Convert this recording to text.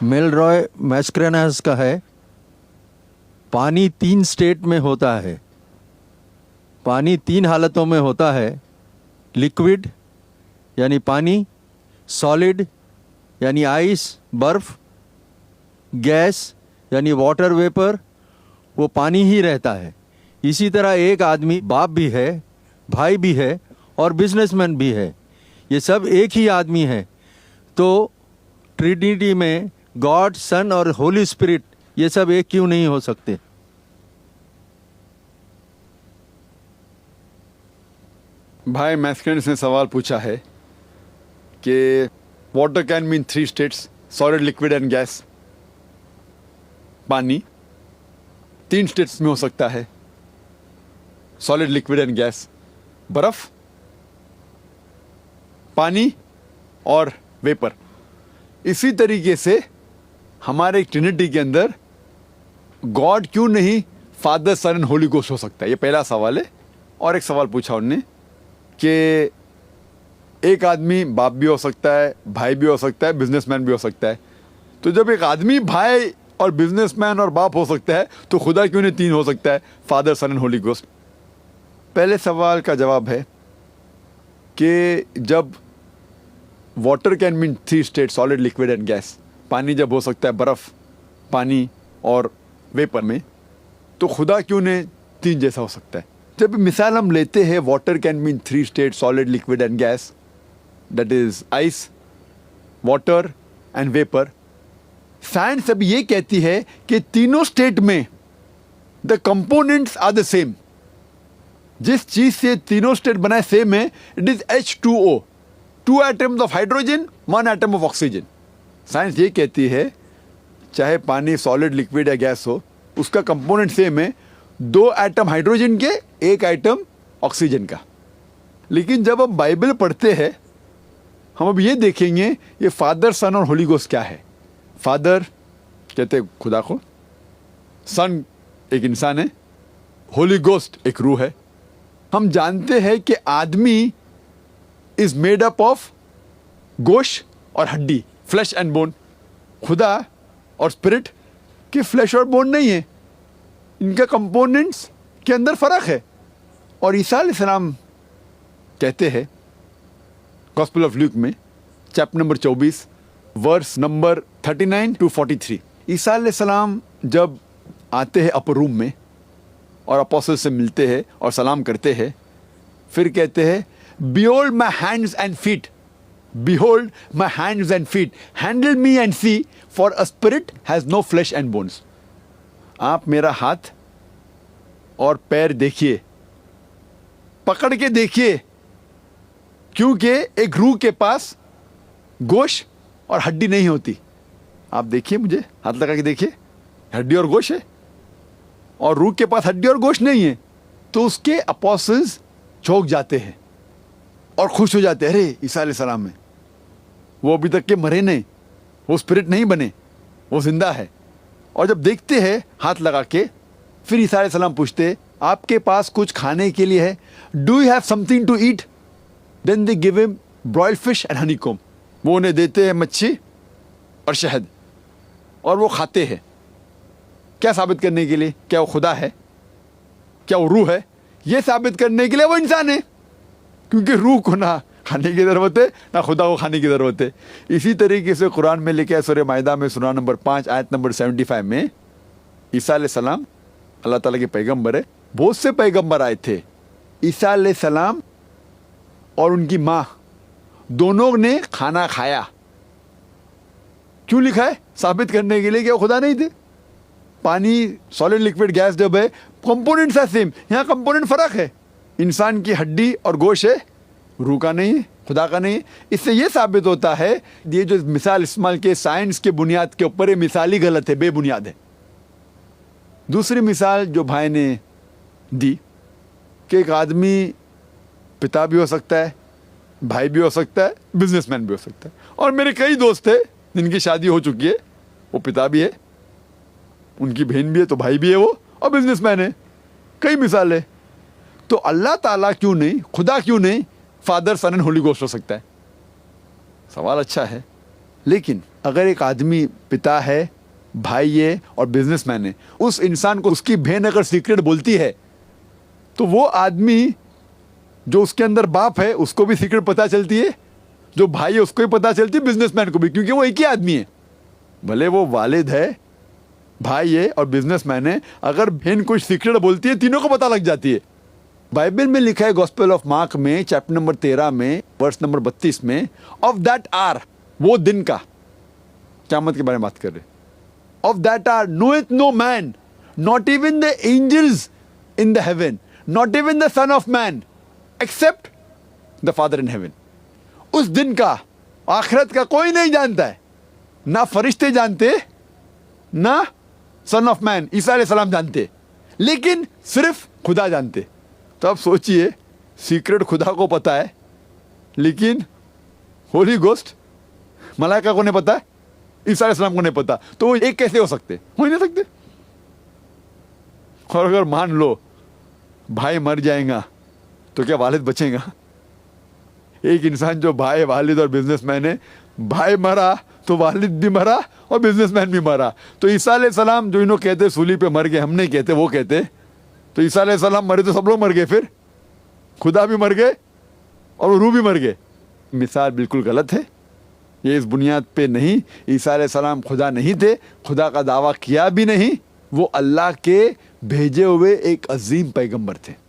मेलरॉय मैस्क्रेनस का है, पानी 3 स्टेट में होता है। पानी 3 हालतों में होता है, लिक्विड यानी पानी, सॉलिड यानी आइस बर्फ, गैस यानी वाटर वेपर, वो पानी ही रहता है। इसी तरह एक आदमी बाप भी है, भाई भी है और बिजनेसमैन भी है। ये सब एक ही आदमी है। तो ट्रिनिटी में गॉड, सन और होली स्पिरिट ये सब एक क्यों नहीं हो सकते? भाई मैस्क्रेनस ने सवाल पूछा है कि water can mean 3 states, solid, liquid and gas. पानी 3 स्टेट्स में हो सकता है, सॉलिड, लिक्विड एंड गैस। बर्फ, पानी और वेपर। इसी तरीके से हमारे ट्रिनिटी के अंदर गॉड क्यों नहीं father, son and holy ghost हो सकता है? ये पहला सवाल है। और एक सवाल पूछा उन्होंने कि एक आदमी बाप भी हो सकता है, भाई भी हो सकता है, बिजनेसमैन भी हो सकता है। तो जब एक आदमी भाई और बिजनेसमैन और बाप हो सकता है तो खुदा क्यों नहीं 3 हो सकता है, father, son and holy ghost? पहले सवाल का जवाब है कि जब water can mean 3 state, solid, liquid and gas, पानी जब हो सकता है बर्फ, पानी और वेपर में, तो खुदा क्यों नहीं 3 जैसा हो सकता है? जब मिसाल हम लेते हैं water can mean 3 state, solid, liquid and gas, that is ice, water and vapour. Science अब ये कहती है कि तीनों स्टेट में the components are the same. जिस चीज से तीनों स्टेट बनाए सेम है, it is H2O, 2 atoms of hydrogen, 1 atom of oxygen. Science ये कहती है चाहे पानी सॉलिड, लिक्विड या गैस हो, उसका कंपोनेंट सेम है, 2 एटम हाइड्रोजन के, 1 एटम ऑक्सीजन का। लेकिन जब हम बाइबल पढ़ते हैं, हम अब ये देखेंगे ये फादर, सन और होली गोस्ट क्या है। फादर कहते हैं खुदा को, सन एक इंसान है, होली गोस्ट एक रूह है। हम जानते हैं कि आदमी इज मेड अप ऑफ गोश्त और हड्डी, फ्लैश एंड बोन। खुदा और स्पिरिट के फ्लैश और बोन नहीं है, इनका कंपोनेंट्स के अंदर फर्क है। और ईसा अलैहिस्सलाम कहते हैं गॉस्पेल ऑफ ल्यूक में chapter number 24 verse number 39 to 43, Isa अलैहिस्सलाम जब आते हैं अपर रूम में और अपोस्टल से मिलते हैं और सलाम करते हैं, फिर कहते हैं Behold my hands and feet, behold my hands and feet, handle me and see, for a spirit has no flesh and bones. आप मेरा हाथ और पैर देखिए, पकड़ के देखिए, क्योंकि एक रूह के पास गोश्त और हड्डी नहीं होती। आप देखिए, मुझे हाथ लगा के देखिए, हड्डी और गोश्त है, और रूह के पास हड्डी और गोश्त नहीं है। तो उसके अपोस्टल्स चौंक जाते हैं और खुश हो जाते हैं, अरे ईसा अलैहिस्सलाम में, वो अभी तक के मरे नहीं, वो स्पिरिट नहीं बने, वो जिंदा है। और जब देखते हैं हाथ लगा के, फिर ईसा अलैहिस्सलाम पूछते आपके पास कुछ खाने के लिए है? Do you have something to eat? Then they give him broiled fish and honeycomb. वो उन्हें देते हैं मच्छी और शहद, और वो खाते हैं। क्या साबित करने के लिए? क्या वो खुदा है? क्या वो रूह है? ये साबित करने के लिए वो इंसान है, क्योंकि रूह को ना खाने की ज़रूरत है ना खुदा को खाने की ज़रूरत है। इसी तरीके से कुरान में लिखा है सूरह माइदा में सूरा नंबर 5 आयत नंबर 75 में, ईसा अलैहिस्सलाम अल्लाह ताला के पैगंबर है। बहुत से पैगंबर आए थे, ईसा अलैहिस्सलाम और उनकी माँ दोनों ने खाना खाया। क्यों लिखा है? साबित करने के लिए कि वो खुदा नहीं थे। पानी, सॉलिड, लिक्विड, गैस जब है, कंपोनेंट्स है सेम, यहाँ कंपोनेंट फर्क है। इंसान की हड्डी और गोश्त है, रूह का नहीं है, खुदा का नहीं है। इससे ये साबित होता है ये जो मिसाल इस्तेमाल के साइंस के बुनियाद के ऊपर, ये मिसाल ही गलत है, बेबुनियाद है। दूसरी मिसाल जो भाई ने दी कि एक आदमी पिता भी हो सकता है, भाई भी हो सकता है, बिजनेसमैन भी हो सकता है। और मेरे कई दोस्त हैं जिनकी शादी हो चुकी है, वो पिता भी है, उनकी बहन भी है, तो भाई भी है वो, और बिजनेसमैन है। कई मिसाल है। तो अल्लाह ताला क्यों नहीं, खुदा क्यों नहीं father, son and holy ghost हो सकता है? सवाल अच्छा है, लेकिन अगर एक आदमी पिता है, भाई है और बिजनेसमैन है, उस इंसान को उसकी बहन अगर सीक्रेट बोलती है तो वो आदमी जो उसके अंदर बाप है उसको भी सीक्रेट पता चलती है, जो भाई है उसको भी पता चलती है, बिजनेसमैन को भी, क्योंकि वो एक ही आदमी है। भले वो वालिद है, भाई है और बिजनेसमैन है, अगर बहन कोई सीक्रेट बोलती है तीनों को पता लग जाती है। बाइबल में लिखा है गॉस्पेल ऑफ मार्क में चैप्टर नंबर 13 में वर्स नंबर 32 में, ऑफ दैट आर, वो दिन का, क़यामत के बारे में बात कर रहे, of that are knoweth no man, not even the angels in the heaven, not even the son of man, except the father in heaven. उस दिन का, आखिरत का कोई नहीं जानता है, ना फरिश्ते जानते, ना सन ऑफ मैन ईसा अलैहिस्सलाम जानते, लेकिन सिर्फ खुदा जानते। तो अब सोचिए, सीक्रेट खुदा को पता है लेकिन होली गोस्ट मलाइका को नहीं पता है, ईसा अलैहिस्सलाम को नहीं पता, तो वो एक कैसे हो सकते? हो ही नहीं सकते। और अगर मान लो भाई मर जाएगा तो क्या वालिद बचेगा? एक इंसान जो भाई, वालिद और बिजनेसमैन है, भाई मरा तो वालिद भी मरा और बिजनेसमैन भी मरा। तो ईसा अलैहिस्सलाम जो इन्हों कहते सूली पे मर गए, हम नहीं कहते, वो कहते, तो ईसा अलैहिस्सलाम मरे तो सब लोग मर गए, फिर खुदा भी मर गए और रूह भी मर गए। मिसाल बिल्कुल गलत है, ये इस बुनियाद पे नहीं। ईसा अलैहिस्सलाम खुदा नहीं थे, खुदा का दावा किया भी नहीं, वो अल्लाह के भेजे हुए एक अजीम पैगंबर थे।